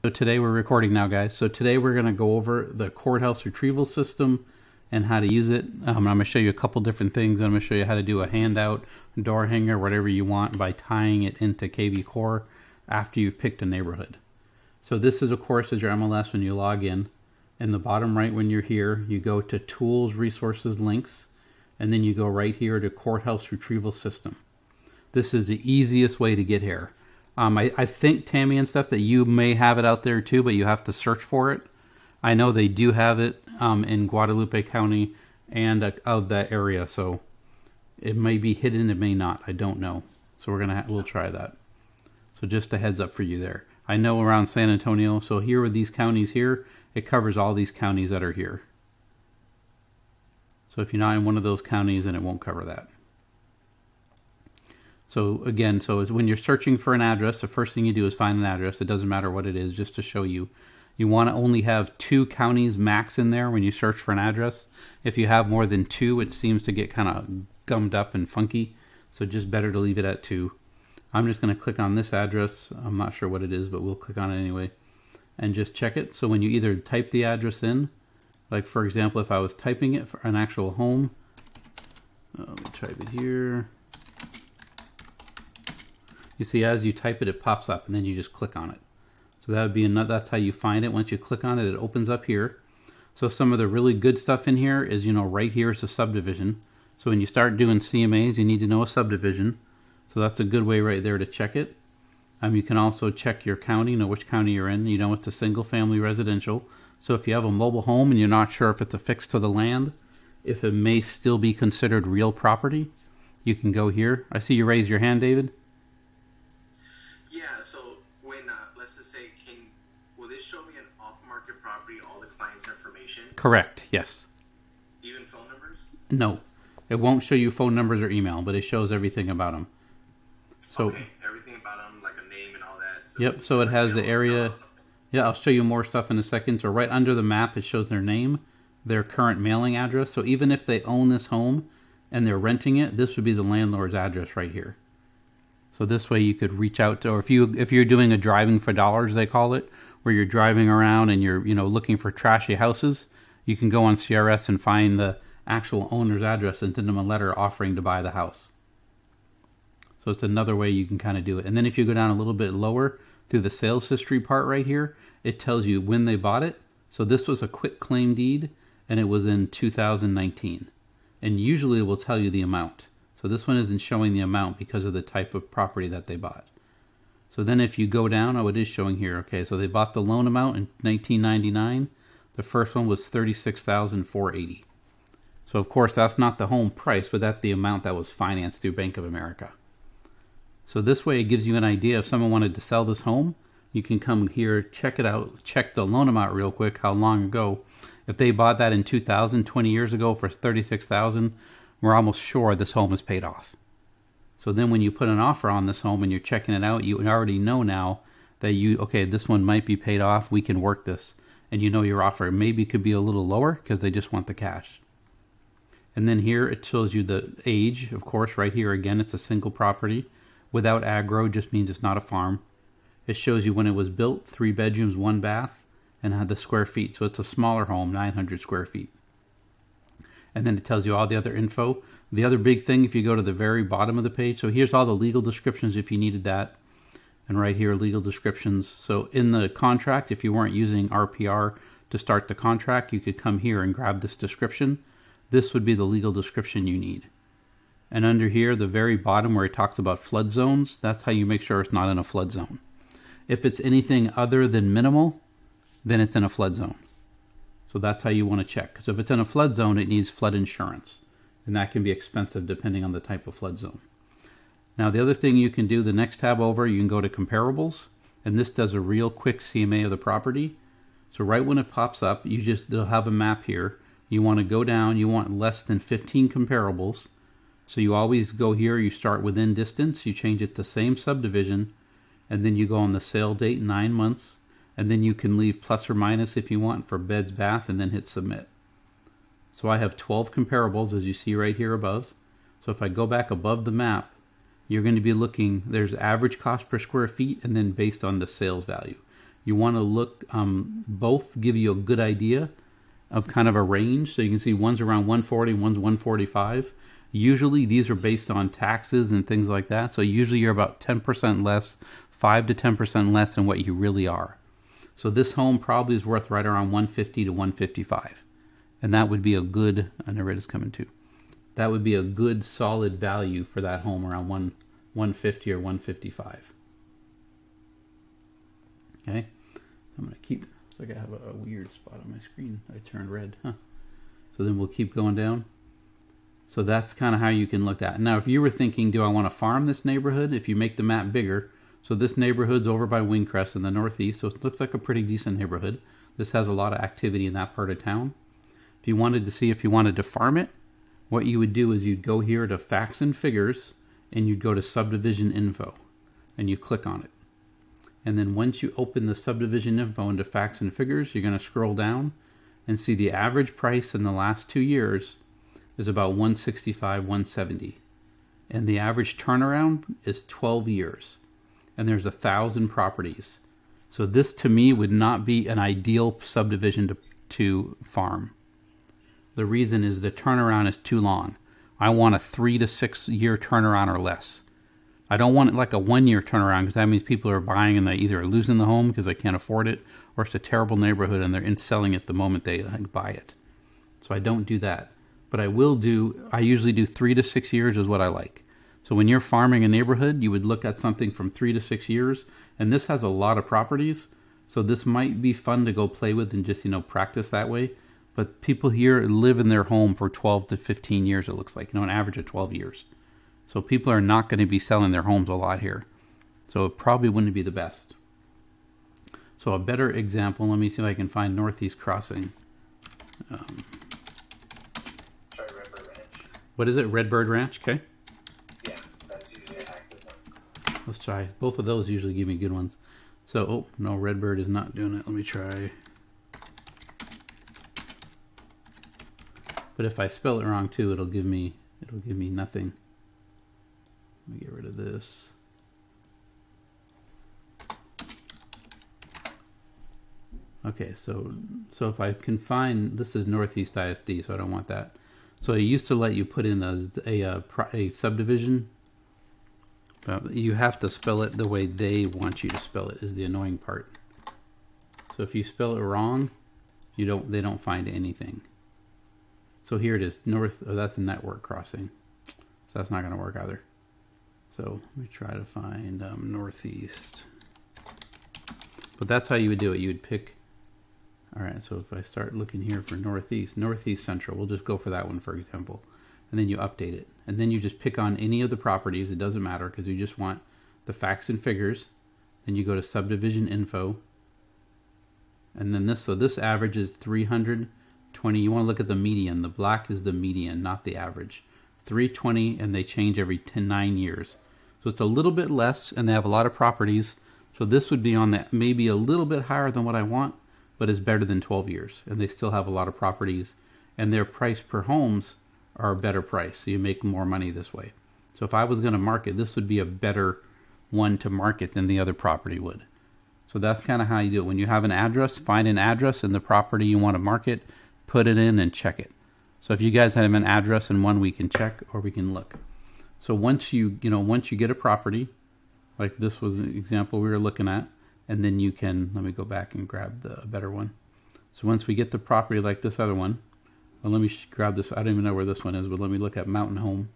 So today we're recording now, guys. So today we're going to go over the Courthouse Retrieval System and how to use it. I'm going to show you a couple different things. I'm going to show you how to do a handout, door hanger, whatever you want by tying it into KV Core after you've picked a neighborhood. So this is, of course, is your MLS when you log in. In the bottom right when you're here, you go to Tools, Resources, Links, and then you go right here to Courthouse Retrieval System. This is the easiest way to get here. I think, Tammy and stuff, that you may have it out there too, but you have to search for it. I know they do have it in Guadalupe County and out that area, so it may be hidden, it may not. I don't know. So we'll try that. So just a heads up for you there. I know around San Antonio, so here with these counties here, it covers all these counties that are here. So if you're not in one of those counties, then it won't cover that. So again, when you're searching for an address, the first thing you do is find an address. It doesn't matter what it is, just to show you. You want to only have 2 counties max in there when you search for an address. If you have more than 2, it seems to get kind of gummed up and funky. So just better to leave it at 2. I'm just going to click on this address. I'm not sure what it is, but we'll click on it anyway. And just check it. So when you either type the address in, like for example, if I was typing it for an actual home, let me type it here. You see, as you type it, it pops up, and then you just click on it. So that would be that's how you find it. Once you click on it, it opens up here. So some of the really good stuff in here is, right here is a subdivision. So when you start doing CMAs, you need to know a subdivision. So that's a good way right there to check it. You can also check your county, know which county you're in. It's a single family residential. So if you have a mobile home and you're not sure if it's affixed to the land, if it may still be considered real property, you can go here. I see you raise your hand, David. Yeah, so when, let's just say, will this show me an off-market property, all the client's information? Correct, yes. Even phone numbers? No, it won't show you phone numbers or email, but it shows everything about them. So, okay, everything about them, like a name and all that. So yep, so it has the area. Yeah, I'll show you more stuff in a second. So right under the map, it shows their name, their current mailing address. So even if they own this home and they're renting it, this would be the landlord's address right here. So this way you could reach out to, or if you're doing a driving for dollars, they call it, where you're driving around and you're looking for trashy houses, you can go on CRS and find the actual owner's address and send them a letter offering to buy the house. So it's another way you can kind of do it. And then if you go down a little bit lower through the sales history part right here, it tells you when they bought it. So this was a quit claim deed and it was in 2019. And usually it will tell you the amount. So this one isn't showing the amount because of the type of property that they bought. So then if you go down, it is showing here. Okay, so they bought the loan amount in 1999. The first one was $36,480. So of course that's not the home price, but that's the amount that was financed through Bank of America. So this way it gives you an idea if someone wanted to sell this home, you can come here, check it out, check the loan amount real quick, how long ago. If they bought that in 2000, 20 years ago for $36,000, we're almost sure this home is paid off. So then when you put an offer on this home and you're checking it out, you already know now that okay, this one might be paid off, we can work this. And your offer maybe could be a little lower because they just want the cash. And then here it shows you the age, of course, right here again, it's a single property. Without aggro just means it's not a farm. It shows you when it was built, 3 bedrooms, 1 bath, and had the square feet. So it's a smaller home, 900 square feet. And then it tells you all the other info. The other big thing, if you go to the very bottom of the page, so here's all the legal descriptions if you needed that. And right here, legal descriptions. So in the contract, if you weren't using RPR to start the contract, you could come here and grab this description. This would be the legal description you need. And under here, the very bottom where it talks about flood zones, that's how you make sure it's not in a flood zone. If it's anything other than minimal, then it's in a flood zone. So that's how you want to check. Because if it's in a flood zone, it needs flood insurance. And that can be expensive depending on the type of flood zone. Now the other thing you can do, the next tab over, you can go to comparables. And this does a real quick CMA of the property. So right when it pops up, they'll have a map here. You want to go down, you want less than 15 comparables. So you always go here, you start within distance, you change it to same subdivision. And then you go on the sale date, 9 months. And then you can leave plus or minus if you want for beds, bath, and then hit submit. So I have 12 comparables as you see right here above. So if I go back above the map, you're going to be looking, there's average cost per square feet and then based on the sales value. You want to look, both give you a good idea of kind of a range. So you can see one's around 140, one's 145. Usually these are based on taxes and things like that. So usually you're about 10% less, 5 to 10% less than what you really are. So this home probably is worth right around 150 to 155. And that would be a good, I know red is coming too. That would be a good solid value for that home around 150 or 155. Okay, I'm going to keep, it's like I have a weird spot on my screen. I turned red, huh? So then we'll keep going down. So that's kind of how you can look at it. Now, if you were thinking, do I want to farm this neighborhood? If you make the map bigger, so this neighborhood's over by Wingcrest in the northeast, so it looks like a pretty decent neighborhood. This has a lot of activity in that part of town. If you wanted to see if you wanted to farm it, what you would do is you'd go here to Facts and Figures, and you'd go to Subdivision Info, and you click on it. And then once you open the Subdivision Info into Facts and Figures, you're going to scroll down and see the average price in the last 2 years is about 165, 170. And the average turnaround is 12 years. And there's 1,000 properties. So this to me would not be an ideal subdivision to farm. The reason is the turnaround is too long. I want a 3 to 6 year turnaround or less. I don't want it like a 1 year turnaround, because that means people are buying and they either are losing the home because they can't afford it, or it's a terrible neighborhood and they're selling it the moment they buy it. So I don't do that. But I usually do 3 to 6 years is what I like. So when you're farming a neighborhood, you would look at something from 3 to 6 years. And this has a lot of properties. So this might be fun to go play with and just, practice that way. But people here live in their home for 12 to 15 years, it looks like, an average of 12 years. So people are not going to be selling their homes a lot here. So it probably wouldn't be the best. So a better example, let me see if I can find Northeast Crossing. What is it? Redbird Ranch, okay? Yeah, that's usually an active one. Let's try. Both of those usually give me good ones. So, oh, no, Redbird is not doing it. Let me try. But if I spell it wrong too, it'll give me nothing. Let me get rid of this. Okay, so if I can find, this is Northeast ISD, so I don't want that. So it used to let you put in a subdivision, but you have to spell it the way they want you to spell it, is the annoying part. So if you spell it wrong, they don't find anything. So here it is, that's a network crossing. So that's not going to work either. So let me try to find Northeast. But that's how you would do it. You would pick. All right, so if I start looking here for Northeast Central, we'll just go for that one, for example. And then you update it. And then you just pick on any of the properties. It doesn't matter, because you just want the facts and figures. Then you go to Subdivision Info. And then this average is 320. You want to look at the median. The black is the median, not the average. 320, and they change every 9 years. So it's a little bit less, and they have a lot of properties. So this would be on that, maybe a little bit higher than what I want, but is better than 12 years. And they still have a lot of properties, and their price per homes are a better price. So you make more money this way. So if I was going to market, this would be a better one to market than the other property would. So that's kind of how you do it. When you have an address, find an address in the property you want to market, put it in and check it. So if you guys have an address in one, we can check or we can look. So once you get a property, like this was an example we were looking at, and then you can, let me go back and grab the better one. So once we get the property like this other one, well, let me grab this. I don't even know where this one is, but let me look at Mountain Home.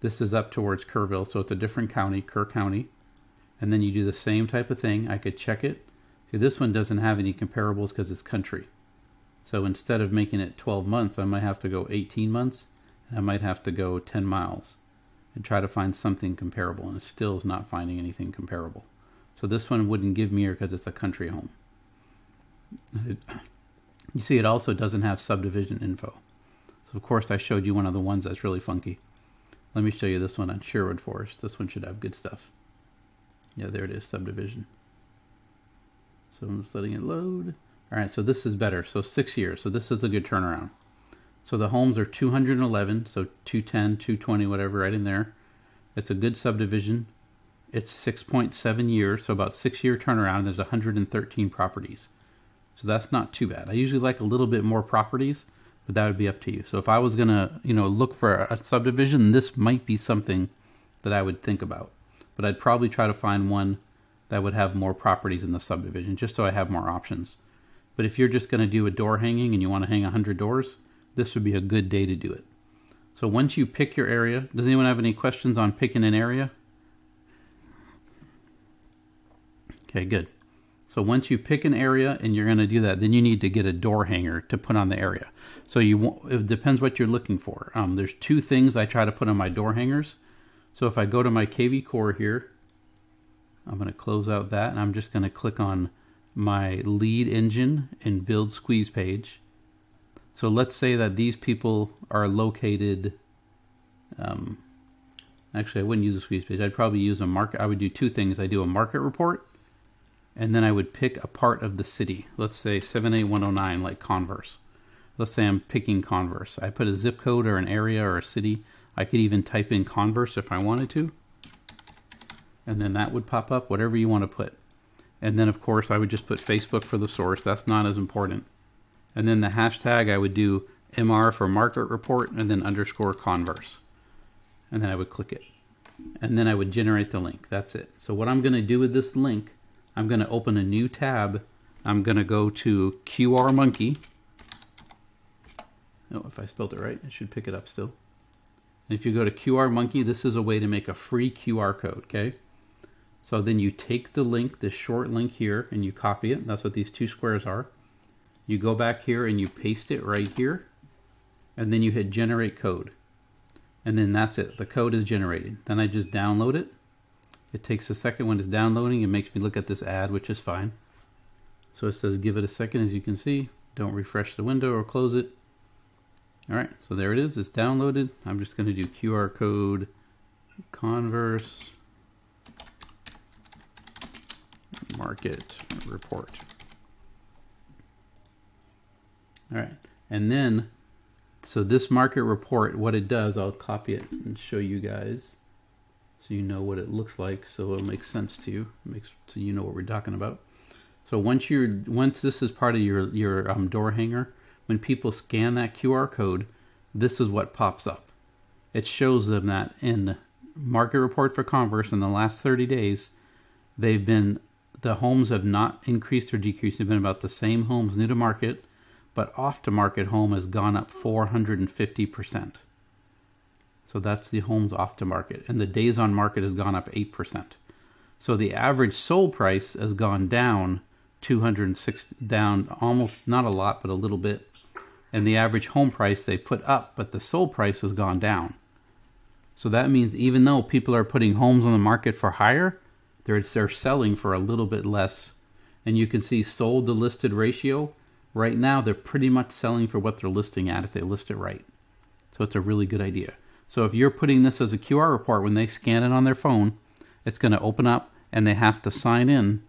This is up towards Kerrville, so it's a different county, Kerr County. And then you do the same type of thing. I could check it. See, this one doesn't have any comparables because it's country. So instead of making it 12 months, I might have to go 18 months, and I might have to go 10 miles and try to find something comparable, and it still is not finding anything comparable. So this one wouldn't give me here because it's a country home. You see, it also doesn't have subdivision info. So of course I showed you one of the ones that's really funky. Let me show you this one on Sherwood Forest. This one should have good stuff. Yeah, there it is, subdivision. So I'm just letting it load. All right, so this is better. So 6 years. So this is a good turnaround. So the homes are 211, so 210, 220, whatever, right in there. It's a good subdivision. it's 6.7 years, so about 6-year turnaround. There's 113 properties. So that's not too bad. I usually like a little bit more properties, but that would be up to you. So if I was going to, look for a subdivision, this might be something that I would think about. But I'd probably try to find one that would have more properties in the subdivision, just so I have more options. But if you're just going to do a door hanging and you want to hang 100 doors, this would be a good day to do it. So once you pick your area, does anyone have any questions on picking an area? Okay, good. So once you pick an area and you're going to do that, then you need to get a door hanger to put on the area. So it depends what you're looking for. There's 2 things I try to put on my door hangers. So if I go to my KV Core here, I'm going to close out that, and I'm just going to click on my lead engine and build squeeze page. So let's say that these people are located, actually I wouldn't use a squeeze page. I'd probably use a market. I would do 2 things. I do a market report, and then I would pick a part of the city. Let's say 78109, like Converse. Let's say I'm picking Converse. I put a zip code or an area or a city. I could even type in Converse if I wanted to. And then that would pop up, whatever you want to put. And then of course I would just put Facebook for the source. That's not as important. And then the hashtag, I would do MR for market report and then underscore Converse. And then I would click it. And then I would generate the link. That's it. So what I'm going to do with this link, I'm going to open a new tab. I'm going to go to QR Monkey. Oh, if I spelled it right, it should pick it up still. And if you go to QR Monkey, this is a way to make a free QR code, okay? So then you take the link, this short link here, and you copy it. That's what these 2 squares are. You go back here and you paste it right here, and then you hit generate code. And then that's it. The code is generated. Then I just download it. It takes a second when it's downloading. It makes me look at this ad, which is fine. So it says give it a second, as you can see. Don't refresh the window or close it. All right, so there it is. It's downloaded. I'm just going to do QR code Converse market report. All right, and then, so this market report, what it does, I'll copy it and show you guys so you know what it looks like, so it'll make sense to you, so you know what we're talking about. So once this is part of your door hanger, when people scan that QR code, this is what pops up. It shows them that in market report for Converse in the last 30 days, the homes have not increased or decreased. They've been about the same homes new to market, but off to market home has gone up 450%. So that's the homes off to market. And the days on market has gone up 8%. So the average sold price has gone down 260, down almost, not a lot, but a little bit. And the average home price they put up, but the sold price has gone down. So that means even though people are putting homes on the market for higher, they're selling for a little bit less. And you can see sold to listed ratio. Right now, they're pretty much selling for what they're listing at if they list it right. So it's a really good idea. So if you're putting this as a QR report, when they scan it on their phone, it's going to open up and they have to sign in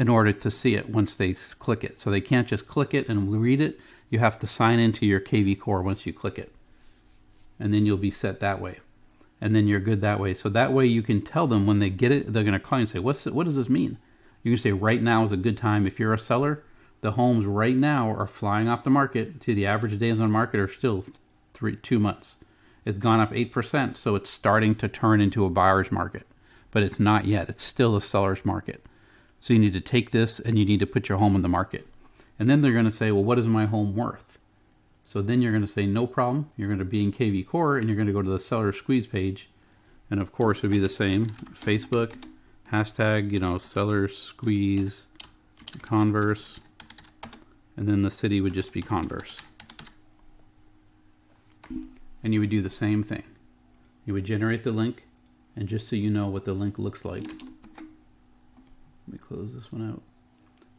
order to see it once they click it. So they can't just click it and read it. You have to sign into your KV Core once you click it. And then you'll be set that way. And then you're good that way. So that way you can tell them when they get it, they're going to call you and say, what does this mean? You can say right now is a good time. If you're a seller, the homes right now are flying off the market. To the average days on market are still 2 months. It's gone up 8%, so it's starting to turn into a buyer's market. But it's not yet. It's still a seller's market. So you need to take this and you need to put your home in the market. And then they're going to say, well, what is my home worth? So then you're going to say, no problem. You're going to be in KV Core and you're going to go to the seller squeeze page. And of course, it'll be the same. Facebook, hashtag, seller squeeze, Converse. And then the city would just be Converse. And you would do the same thing. You would generate the link. And just so you know what the link looks like, let me close this one out.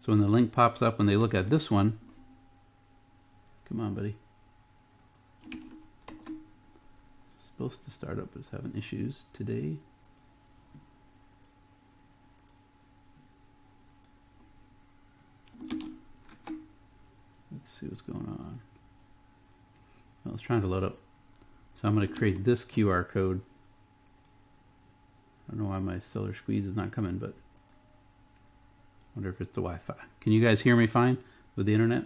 So when the link pops up, when they look at this one, come on, buddy. It's supposed to start up, but it's having issues today. Let's see what's going on. Well, it's trying to load up. So I'm going to create this QR code. I don't know why my stellar squeeze is not coming, but I wonder if it's the Wi-Fi. Can you guys hear me fine with the internet?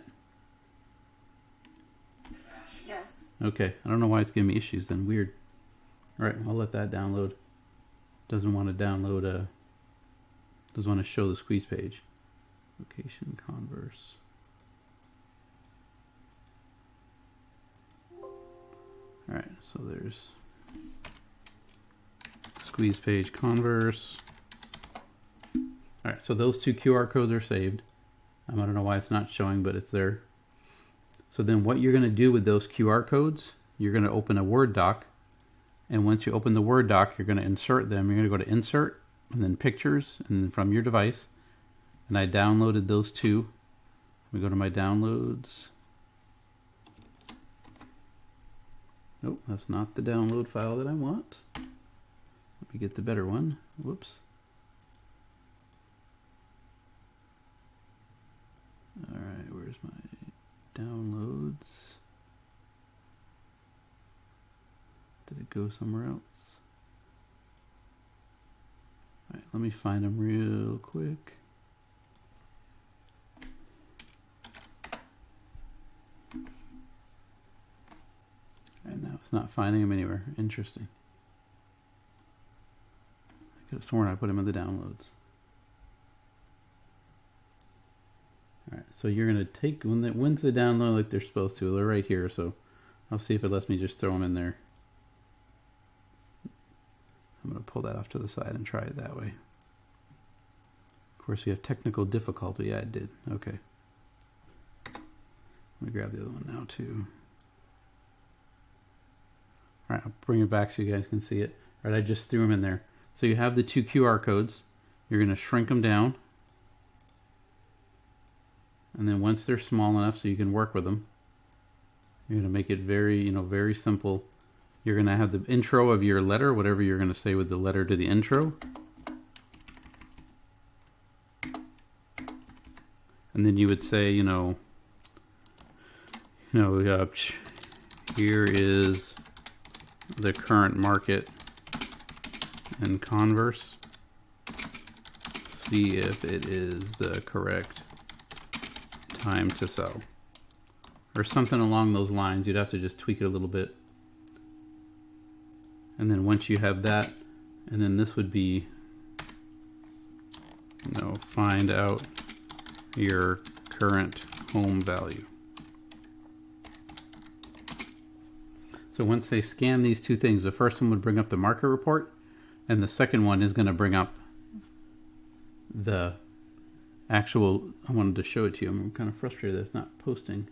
Yes. Okay, I don't know why it's giving me issues then. Weird. All right, I'll let that download. Doesn't want to download doesn't want to show the squeeze page. Location converse. All right, so there's squeeze page converse. All right, so those two QR codes are saved. I don't know why it's not showing, but it's there. So then what you're going to do with those QR codes, you're going to open a Word doc. And once you open the Word doc, you're going to insert them. You're going to go to Insert, and then Pictures, and then from your device. And I downloaded those two. Let me go to my downloads. Nope, that's not the download file that I want. Let me get the better one. Whoops. Alright, where's my downloads? Did it go somewhere else? Alright, let me find them real quick. Alright, now it's not finding them anywhere. Interesting. I could have sworn I put them in the downloads. Alright, so you're going to take, when's the download like they're supposed to? They're right here, so I'll see if it lets me just throw them in there. I'm going to pull that off to the side and try it that way. Of course, you have technical difficulty. Yeah, it did. Okay. Let me grab the other one now, too. All right, I'll bring it back so you guys can see it. All right, I just threw them in there. So you have the two QR codes. You're going to shrink them down. And then once they're small enough so you can work with them, you're going to make it very, very simple. You're going to have the intro of your letter, whatever you're going to say with the letter to the intro. And then you would say, here is the current market in converse. See if it is the correct time to sell. Or something along those lines. You'd have to just tweak it a little bit. And then once you have that, and then this would be, find out your current home value. So once they scan these two things, the first one would bring up the market report, and the second one is going to bring up the actual, I wanted to show it to you. I'm kind of frustrated that it's not posting,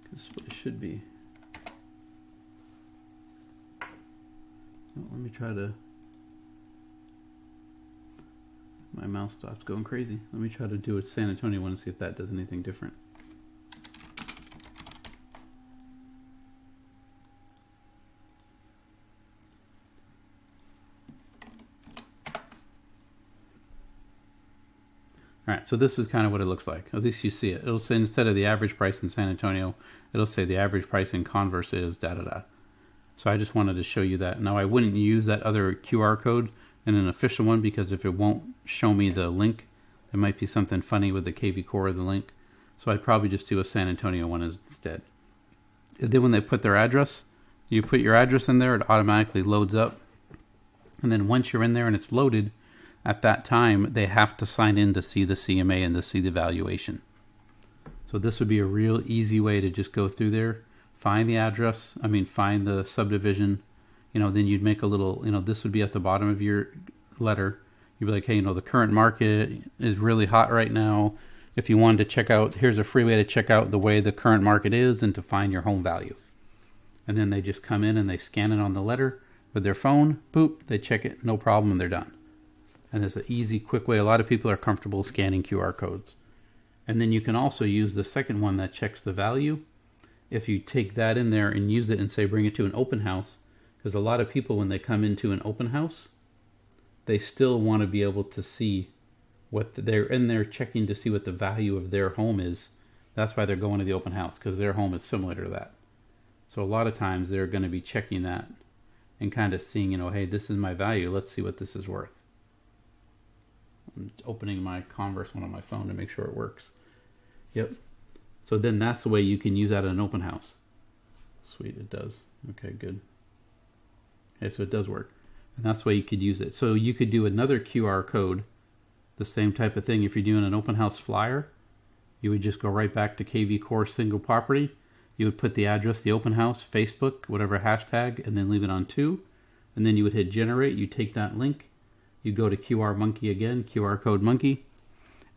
because it should be. Let me try to, my mouse stops going crazy. Let me try to do a San Antonio one and see if that does anything different. Alright, so this is kind of what it looks like. At least you see it. It'll say, instead of the average price in San Antonio, it'll say the average price in Converse is da-da-da. So I just wanted to show you that. Now I wouldn't use that other QR code in an official one, because if it won't show me the link, there might be something funny with the KV Core of the link. So I'd probably just do a San Antonio one instead. And then when they put their address, you put your address in there, it automatically loads up. And then once you're in there and it's loaded, at that time they have to sign in to see the CMA and to see the valuation. So this would be a real easy way to just go through there. Find the address, find the subdivision, then you'd make a little, this would be at the bottom of your letter. You'd be like, hey, the current market is really hot right now. If you wanted to check out, here's a free way to check out the way the current market is and to find your home value. And then they just come in and they scan it on the letter with their phone, boop, they check it, no problem, and they're done. And it's an easy, quick way. A lot of people are comfortable scanning QR codes. And then you can also use the second one that checks the value. If you take that in there and use it and say bring it to an open house, because a lot of people when they come into an open house, they still want to be able to see what they're in there checking to see what the value of their home is. That's why they're going to the open house, because their home is similar to that. So a lot of times they're going to be checking that and kind of seeing, hey, this is my value. Let's see what this is worth. I'm opening my Converse one on my phone to make sure it works. Yep. So then that's the way you can use that at an open house. Sweet, it does. Okay, good. Okay, so it does work. And that's the way you could use it. So you could do another QR code, the same type of thing. If you're doing an open house flyer, you would just go right back to KV Core single property. You would put the address, the open house, Facebook, whatever hashtag, and then leave it on 2. And then you would hit generate. You take that link. You go to QR Monkey again, QR code Monkey,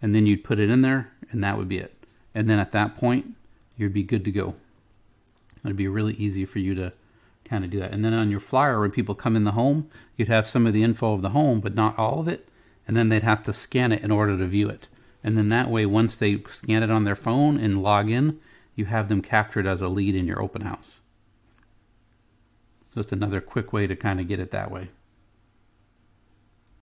and then you'd put it in there, and that would be it. And then at that point, you'd be good to go. It'd be really easy for you to kind of do that. And then on your flyer, when people come in the home, you'd have some of the info of the home, but not all of it. And then they'd have to scan it in order to view it. And then that way, once they scan it on their phone and log in, you have them captured as a lead in your open house. So it's another quick way to kind of get it that way.